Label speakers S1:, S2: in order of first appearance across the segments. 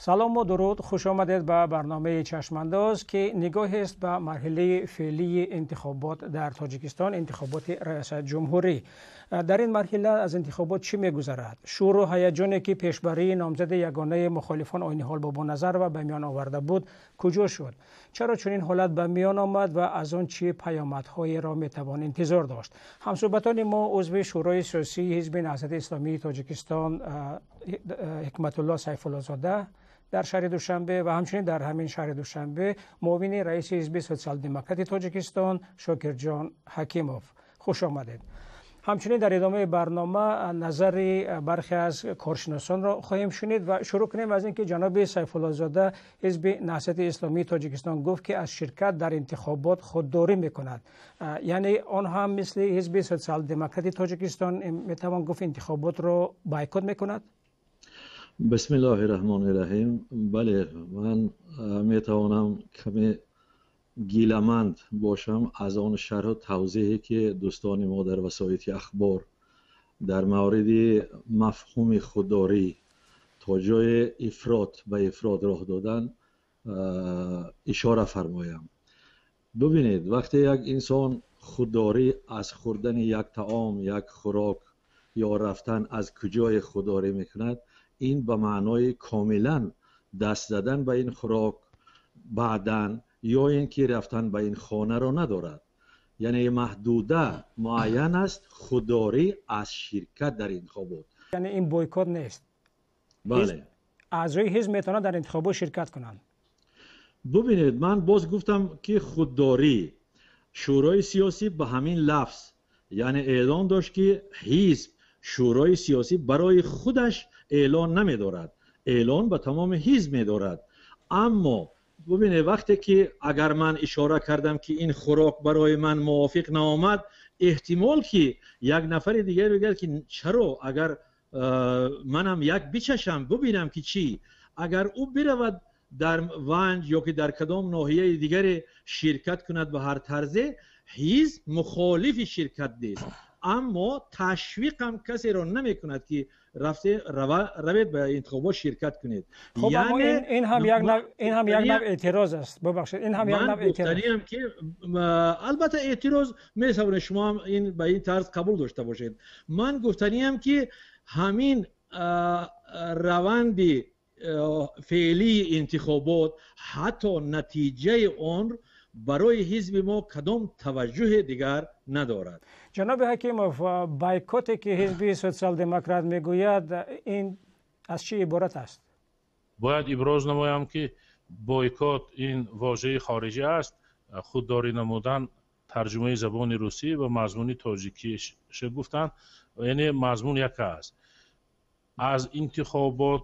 S1: سلام و درود، خوش آمدید به برنامه چشمانداز که نگاهی است به مرحله فعلی انتخابات در تاجیکستان، انتخابات ریاست جمهوری. در این مرحله از انتخابات چی می‌گذرد؟ شور و هیجانی که پیشبری نامزد یگانه مخالفان عین حال بابا نظر و به میان آورده بود کجا شد؟ چرا چنین حالت به میان آمد و از آن چه پیامدهایی را میتوان انتظار داشت؟ همصحبتان ما عضو شورای سیاسی حزب نهضت اسلامی تاجیکستان حکمت الله سیف الله زاده در شهر دوشنبه و همچنین در همین شهر دوشنبه معاون رئیس حزب سوسیال دموکرات تاجیکستان شاکرجان حکیموف. خوش آمدید. همچنین در ادامه برنامه نظر برخی از کارشناسان را خواهیم شنید و شروع کنیم از اینکه جناب سیف الله زاده حزب نهضت اسلامی تاجیکستان گفت که از شرکت در انتخابات خودداری میکند. یعنی آن هم مثل حزب سوسیال دموکرات تاجیکستان میتوان گفت انتخابات را بایکوت میکند؟
S2: بسم الله الرحمن الرحیم. بله، من میتوانم کمی گیلمند باشم از آن شرح و توضیحی که دوستان ما در وسایط اخبار در مورد مفهوم خودداری تا جای افراط به افراط راه دادن اشاره فرمایم. ببینید، وقتی یک انسان خودداری از خوردن یک طعام، یک خوراک یا رفتن از کجای خودداری میکند، این به معنای کاملا دست زدن به این خوراک بعدن یا اینکه رفتن به این خانه را ندارد. یعنی محدوده معین است خودداری از شرکت در انتخابات.
S1: یعنی این بویکوت نیست.
S2: بله،
S1: اعضای حزب میتونن در انتخابات شرکت کنند.
S2: ببینید، من باز گفتم که خودداری شورای سیاسی به همین لفظ یعنی اعلان داشت که حزب شورای سیاسی برای خودش اعلان نمی دارد، اعلان به تمام حزب می دارد. اما ببینید، وقتی که اگر من اشاره کردم که این خوراک برای من موافق نآمد، احتمال که یک نفر دیگر بگه که چرا اگر منم یک بچشم ببینم که چی، اگر او برود در ونج یا که در کدام ناحیه دیگر شرکت کند به هر طرزه، حزب مخالف شرکت نیست، اما تشویق هم کسی را نمی کند که روید به انتخابات شرکت کنید.
S1: خب یعنی این هم یک نوع اعتراض است. ببخشید، این هم یک نوع اعتراض است
S2: که البته اعتراض میتونه شما هم این به این طرز قبول داشته باشید. من گفتنیم که همین روند فعلی انتخابات حتی نتیجه آن برای حزب ما کدام توجه دیگر ندارد.
S1: جناب حکیموف، بایکوتی که حزب سوسیال دموکرات میگوید این از چی عبارت است؟
S3: باید ابراز نمایم که بایکوت این واژه خارجی است. خودداری نمودن ترجمه زبان روسی و مضمون تاجیکی گفتن، یعنی مضمون یک است. از انتخابات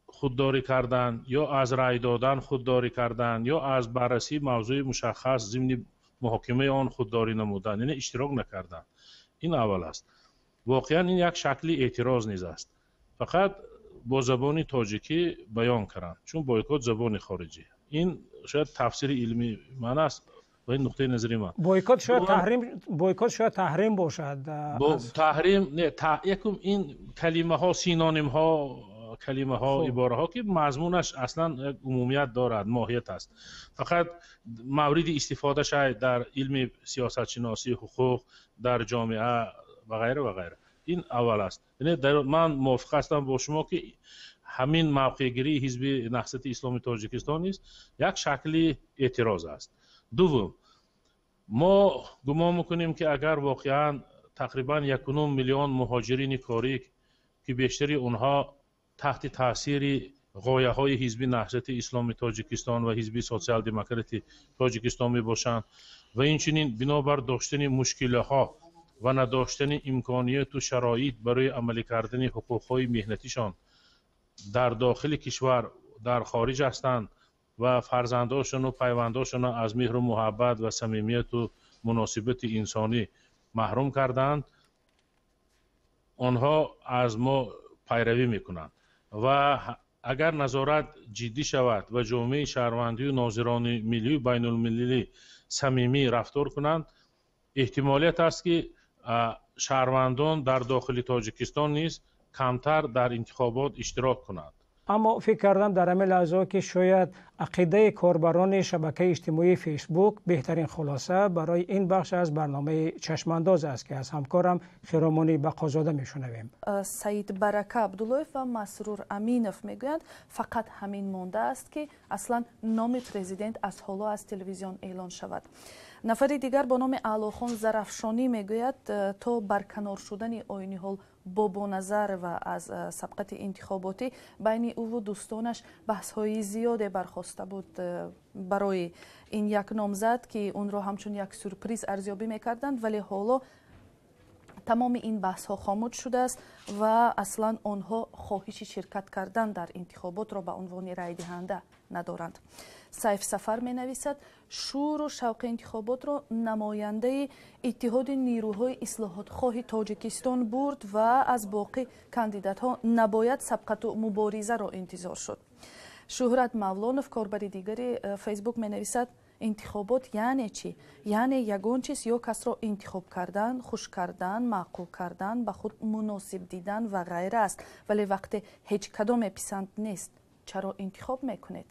S3: خودداری کردن یا از رای دادن خودداری کردن یا از بررسی موضوع مشخص ضمن محاکمه آن خودداری نمودن، یعنی اشتراک نکردن. این اول است. واقعا این یک شکلی اعتراض نیز است، فقط با زبان تاجیکی بیان کردن، چون بایکوت زبان خارجی. این شاید تفسیر علمی من است و این نقطه نظری من.
S1: بایکوت شاید تحریم باشد.
S3: تحریم نه، یکم این کلمه ها، سینونیم ها، کلمه ها، عباره ها که مضمونش اصلا عمومیت دارد، ماهیت است. فقط مورد استفاده شاید در علم سیاست شناسی، حقوق، در جامعه و غیره و غیره. این اول است. یعنی من موافق هستم با شما که همین موقع گیری حزب نهضت اسلامی تاجیکستان نیست، یک شکلی اعتراض است. دوم، ما گمان میکنیم که اگر واقعا تقریبا 1.9 میلیون مهاجرین کاری که بیشتری اونها تحت تاثیر غایه های حزب نهضت اسلامی تاجیکستان و حزب سوسیال دموکرات تاجیکستان می باشند و اینچنین بنابر داشتن مشکلات و نداشتن امکانیت و شرایط برای عملی کردن حقوق های مهنتیشان در داخل کشور در خارج هستند و فرزنداشون و پیونداشون از مهر و محبت و صمیمیت و مناسبت انسانی محروم کردند، آنها از ما پیروی میکنند و اگر نظارت جدی شود و جامعه شهروندی و ناظران ملی و بین المللی صمیمی رفتار کنند، احتمالیت است که شهروندان در داخل تاجیکستان نیز کمتر در انتخابات اشتراک کنند
S1: اما فکر کردم در همین لحظه که شاید عقیده کاربران شبکه اجتماعی فیسبوک بهترین خلاصه برای این بخش از برنامه چشمانداز است که از همکارم خیرامانی بقازاده میشنویم.
S4: سعید برکه عبداللهیف و مسرور امینов میگویند فقط همین مانده است که اصلا نام پرزیدنت از حالا از تلویزیون اعلان شود. نفری دیگر با نام اعلاخان زرافشانی میگوید تا برکنار شدن آیین حال با نظر و از سبقت انتخاباتی بین او و دوستانش بحث های زیاده برخواسته بود برای این یک نامزد که اون را همچون یک سورپریز ارزیابی میکردند، ولی حالا تمام این بحث ها خاموش شده است و اصلا آنها خواهش شرکت کردن در انتخابات را به عنوان رای دهنده ندارند. سیف سفر می نویسد شور و شوق انتخابات را نماینده اتحاد نیروهای اصلاحات خواه تاجیکستان برد و از باقی کاندیدات ها نباید سبقت و مبارزه را انتظار شد. شهرت مولانوف کاربر دیگری فیسبوک می نویسد انتخابات یعنی چی؟ یعنی یگان چیز یا کس را انتخاب کردن، خوش کردن، معقول کردن، به خود مناسب دیدن و غیره است، ولی وقتی هیچ کدام پسند نیست چرا انتخاب میکنید؟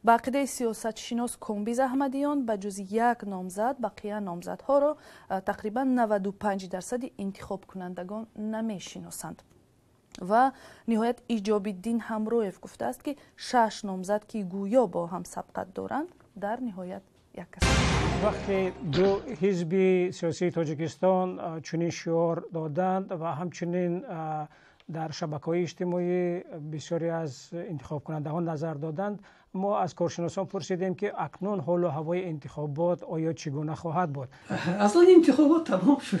S4: با عقیده سیاست شناس کامبیز احمدیان به جز یک نامزد بقیه نامزدها را تقریبا 95% انتخاب کنندگان نمیشناسند. و نهایت ایجابی دین همرویف گفته است که 6 نامزد که گویا با هم سبقت دارند در نهایت یک کس.
S1: وقتی دو حزب سیاسی تاجیکستان چنین شعار دادند و همچنین در شبکه‌های اجتماعی بسیاری از انتخاب کنندگان نظر دادند، ما از کارشناسان پرسیدیم که اکنون حال و هوای انتخابات آیا چگونه خواهد بود؟
S5: اصلا انتخابات تمام شد.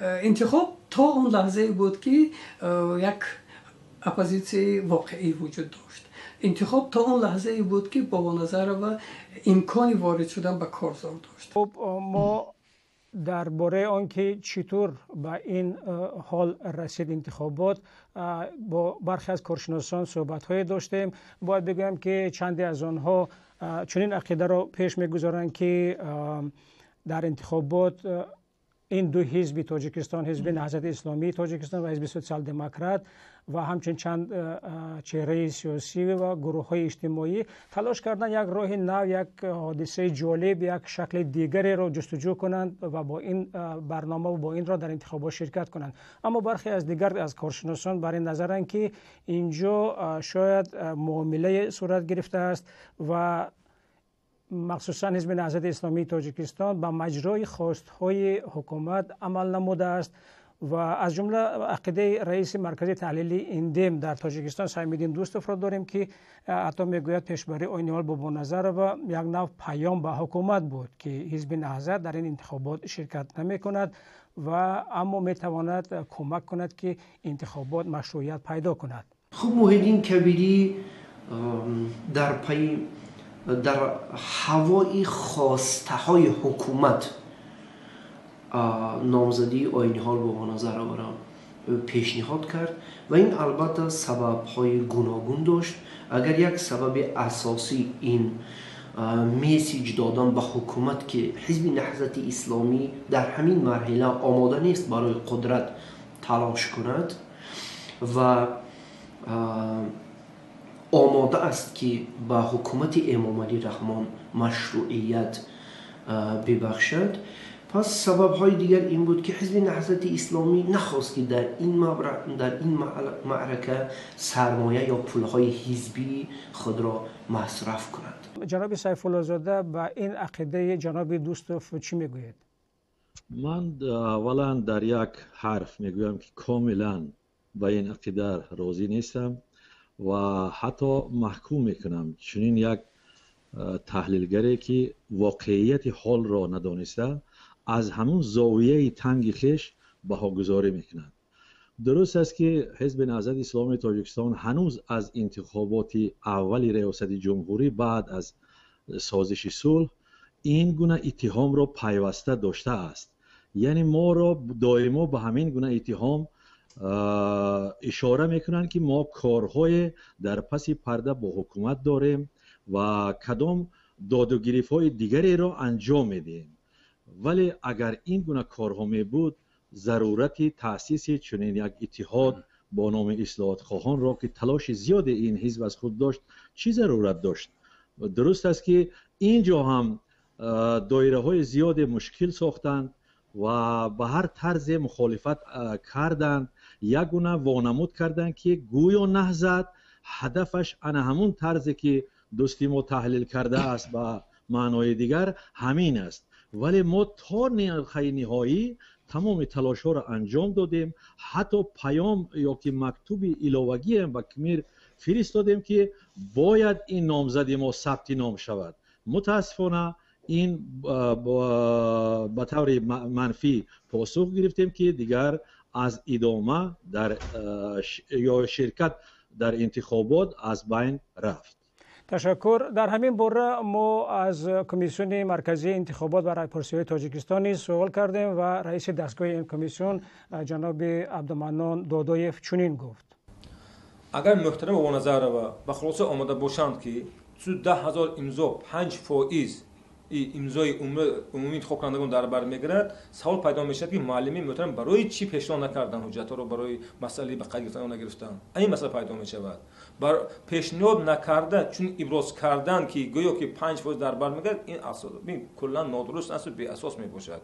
S5: انتخاب تا اون لحظه بود که یک اپوزیسیون واقعی وجود داشت. انتخاب تا اون لحظه بود که با نظر و امکانی وارد شدن به کارزار داشت.
S1: خب ما درباره آنکه چطور به این حال رسید انتخابات با برخی از کارشناسان صحبت‌های داشتیم. باید بگویم که چندی از آنها چنین عقیده را پیش می‌گذارند که در انتخابات این دو حزب تاجیکستان، حزب نهضت اسلامی تاجیکستان و حزب سوسیال دموکرات و همچنین چند چهره سیاسی و گروه‌های اجتماعی تلاش کردن یک راه نو، یک حادثه جالب، یک شکل دیگری را جستجو کنند و با این برنامه و با این را در انتخابات شرکت کنند. اما برخی از دیگر از کارشناسان بر این نظرند که اینجا شاید معامله صورت گرفته است و مخصوصا حزب نهضت اسلامی تاجیکستان به مجرای خواستهای حکومت عمل نموده است و از جمله عقیده رئیس مرکز تحلیلی ایندم در تاجیکستان سعیدالدین دوستوف را داریم که حتی میگوید پیشبری آیین حال با نظر و یک نوع پیام به حکومت بود که حزب نهضت در این انتخابات شرکت نمی کند و اما می تواند کمک کند که انتخابات مشروعیت پیدا کند.
S6: خب محیدین کبیری در هوای خواسته های حکومت نامزدی آیین حال با نظر را پیشنهاد کرد و این البته سبب های گوناگون داشت. اگر یک سبب اساسی این میسیج دادن به حکومت که حزب نهضت اسلامی در همین مرحله آماده نیست برای قدرت تلاش کند و آماده است که به حکومت امام علی رحمان مشروعیت ببخشد، پس سبب های دیگر این بود که حزب نهضت اسلامی نخواست که در این معرکه سرمایه یا پولهای حزبی خود را مصرف کند.
S1: جناب سیف الله زاده با این عقیده جناب دوستوف چی میگوید؟
S2: من اولا در یک حرف میگویم که کاملا با این عقیده راضی نیستم و حتی محکوم میکنم چنین یک تحلیلگری که واقعیت حال را ندانسته از همون زاویه تنگ خیش بهاگذاری میکنند. درست است که حزب نهضت اسلامی تاجیکستان هنوز از انتخابات اول ریاست جمهوری بعد از سازش صلح این گونه اتهام را پیوسته داشته است. یعنی ما را دائما به همین گونه اتهام اشاره میکنند که ما کارهای در پس پرده با حکومت داریم و کدام داد و گریف های دیگری را انجام میدیم. ولی اگر این گونه کارها می بود ضرورت تأسیس چنین یک اتحاد با نام اصلاحات خواهان را که تلاش زیاد این حزب از خود داشت چی ضرورت داشت؟ درست است که اینجا هم دایره های زیاد مشکل ساختند و به هر طرز مخالفت کردند، یک گونه وانمود کردند که گویا نهضت هدفش انا همون طرزی که دوستی ما تحلیل کرده است به معنای دیگر همین است. ولی ما تا نهایی تمام تلاش ها را انجام دادیم، حتی پیام یا که مکتوب علاوگی هم به کمیر فرستادیم که باید این نامزدی ما ثبت نام شود. متاسفانه این به طور منفی پاسخ گرفتیم که دیگر از ادامه در یا شرکت در انتخابات از بین رفت.
S1: تشکر. در همین باره ما از کمیسیون مرکزی انتخابات و رایپرسی تاجیکستان سوال کردیم و رئیس دستگاه این کمیسیون جناب عبدالمنان دادایف چنین گفت:
S7: اگر محترم و نظر و به خلاصه آمده باشند که تو 10,000 امضا 5% امضای عمومی انتخاب کنندگان در بر میگیرد، سوال پیدا میشد که معلمی محترم برای چی پیشنهاد نکردن حجت رو برای مسئله به قید گرفتن نگرفتن؟ این مسئله پیدا میشود. بر پیشنهاد نکرده چون ابراز کردن که گویا که 5% در بر میگیرد، این اساس کلا نادرست است و بی اساس میباشد.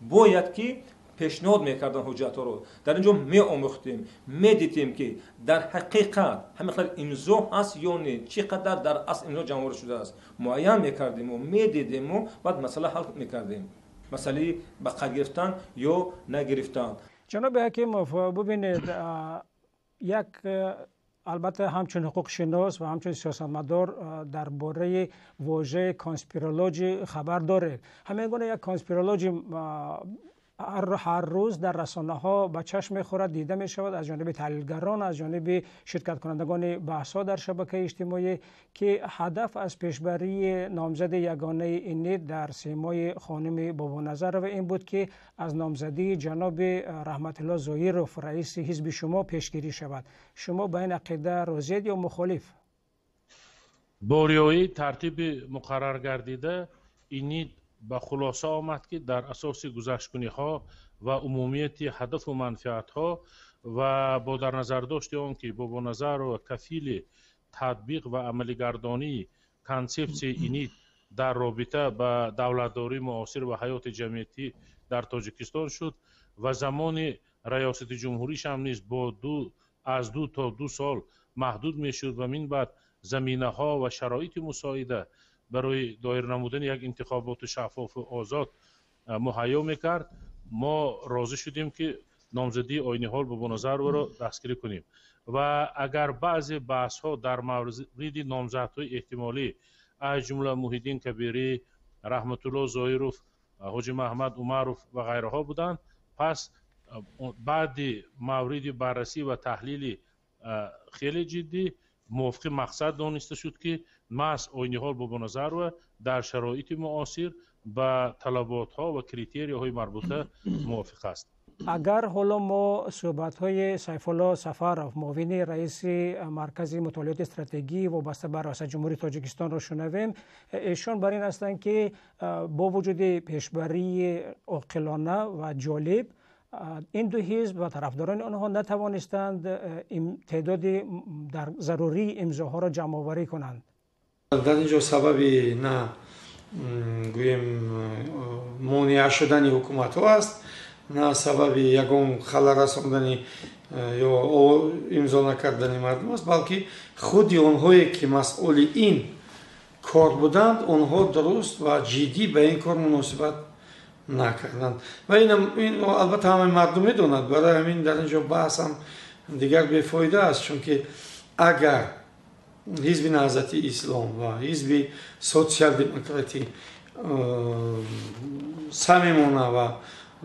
S7: باید که پیشنهاد میکردن حجت رو در اینجا می آموختیم، می دیدیم که در حقیقت همینقدر امضا هست یا نه، چقدر در اصل امضا جمع شده است، معین میکردیم و می دیدیم و بعد مسئله حل میکردیم، مسئله به قید گرفتن یا نگرفتن.
S1: جناب حکیم ببینید، یک البته همچون حقوق شناس و همچون سیاستمدار درباره واژه کانسپیرولوژی خبر داره. همین گونه یک کانسپیرولوژی هر روز در رسانه ها به چشم میخورد، دیده می شود از جانب تحلیلگران، از جانب شرکت کنندگان بحث ها در شبکه اجتماعی که هدف از پیشبری نامزد یگانه اینید در سیمای خانم بابانظر و این بود که از نامزدی جناب رحمت الله ظاهرов رئیس حزب شما پیشگیری شود. شما به این عقیده راضیید یا مخالف؟
S3: با رعایت ترتیب مقرر گردیده اینید به خلاصه آمد که در اساس گذشتگونی ها و عمومیت هدف و منفعت ها و با در نظر داشت آن که بابانظر و کفیل تطبیق و عملی گردانی کانسپت اینید در رابطه با دولتداری معاصر و حیات جمعیتی در تاجیکستان شد و زمان ریاست جمهوریش هم نیز با از 2 تا 2 سال محدود می شد و من بعد زمینه ها و شرایط مساعده برای دایر نمودن یک انتخابات شفاف و آزاد مهیا میکرد. ما راضی شدیم که نامزدی عینی حال بابانظر را دستگیری کنیم و اگر بعضی بحث ها در مورد نامزدهای احتمالی از جمله محیدین کبیری، رحمت الله ظاهرов، حاجی محمد عمرov و غیرها بودند، پس بعد مورد بررسی و تحلیل خیلی جدی موافق مقصد دانسته شد که محض عینی حال بابانظر و در شرایط معاصر با طلبات ها و کریتریه های مربوطه موافق است.
S1: اگر حالا ما صحبت های سیف الله سفرov معاون رئیس مرکز مطالعات استراتژی وابسته به ریاست جمهوری تاجیکستان را شنویم، ایشان بر این هستند که با وجود پیشبری عاقلانه و جالب این دو حزب و طرفداران آنها نتوانستند تعداد در ضروری امضاها را جمع آوری کنند.
S8: در اینجا سببی نه گویم مانع شدن حکومت ها است، نه سببی یگان خلل رساندن یا امضا نکردن مردم است، بلکه خود آنهایی که مسئول این کار بودند آنها درست و جدی به این کار مناسبت نکردند و این البته همه مردم میدونند. برای همین در اینجا بحث هم دیگر بیفایده است، چون که اگر حزب نهضت اسلام و حزب سوسیال دموکراتی صمیمانه و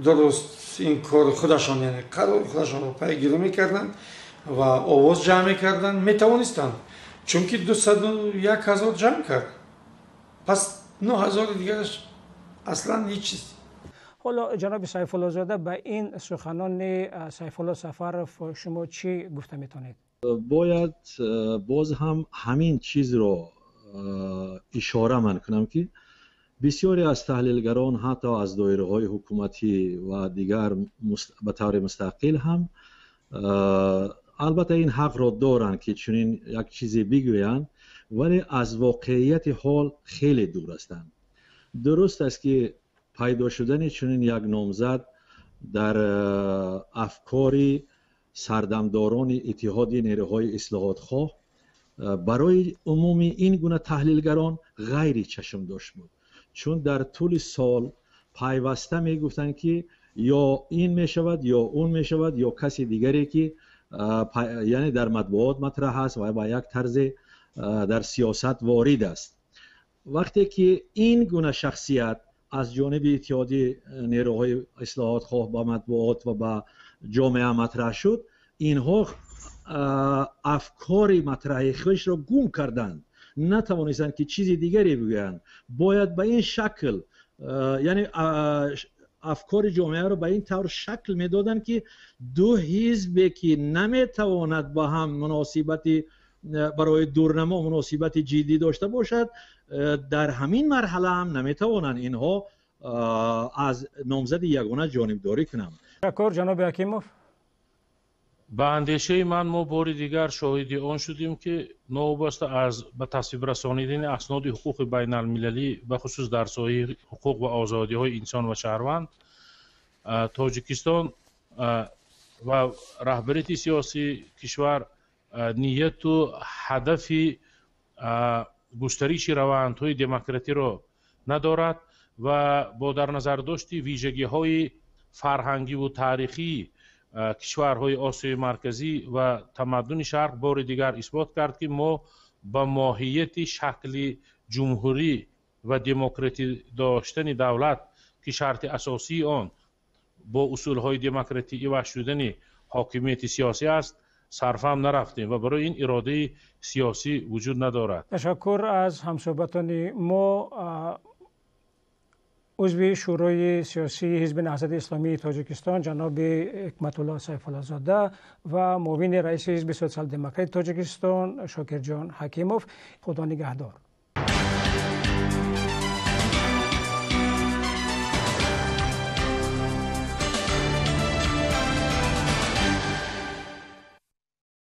S8: درست این کار خودشان یعنی قرار خودشان رو پیگیری میکردند و آواز جمع میکردند، میتوانستند، چون که 201,000 جمع کرد، پس 9,000 دیگرش اصلا هیچ چیز.
S1: حالا جناب سیف الله زاده به این سخنان سیف الله سفرov شما چی گفته میتونید؟
S2: باید باز هم همین چیز رو اشاره من کنم که بسیاری از تحلیلگران حتی از دایره های حکومتی و دیگر به طور مستقل هم البته این حق را دارند که چنین یک چیزی بگویند، ولی از واقعیت حال خیلی دور هستند. درست است که پیدا شدن چنین یک نامزد در افکار سردمداران اتحاد نیروهای اصلاحات خواه برای عموم این گونه تحلیلگران غیر چشم داشت بود، چون در طول سال پیوسته می گفتند که یا این می شود یا اون می شود یا کسی دیگری که یعنی در مطبوعات مطرح است و با یک طرز در سیاست وارد است. وقتی که این گونه شخصیت از جانب اتحاد نیروهای اصلاحات خواه با مطبوعات و با جامعه مطرح شد، اینها افکار مطرح خودش را گم کردند، نتوانستند که چیزی دیگری بگویند. باید به این شکل یعنی افکار جامعه را به این طور شکل میدادند که دو حزبی که نمیتواند با هم مناسبتی برای دورنما مناسبت جدی داشته باشد، در همین مرحله هم نمیتوانند اینها از نامزد یگانه جانبداری کنند.
S1: تشکر جناب حکیموف.
S3: به اندیشه من ما بار دیگر شاهد آن شدیم که نوبسته از به تصویب رسانیدن اسناد حقوق بین المللی به خصوص در ساحه حقوق و آزادی های انسان و شهروند، تاجیکستان و رهبریت سیاسی کشور نیت و هدف گسترش روندهای دموکراتی را ندارد و با در نظر داشت ویژگی های فرهنگی و تاریخی کشورهای آسیای مرکزی و تمدن شرق بار دیگر اثبات کرد که ما با ماهیت شکل جمهوری و دموکراتی داشتن دولت که شرط اساسی آن با اصولهای دموکراتی و شدن حاکمیت سیاسی است صرفا نرفتیم و برای این اراده سیاسی وجود ندارد.
S1: تشکر از همصحبتان ما. عضو شورای سیاسی حزب نهضت اسلامی تاجیکستان جناب حکمت الله سیف الله زاده و معاون رئیس حزب سوسیال دموکرات تاجیکستان شاکر جان حکیموف، خدا نگهدار.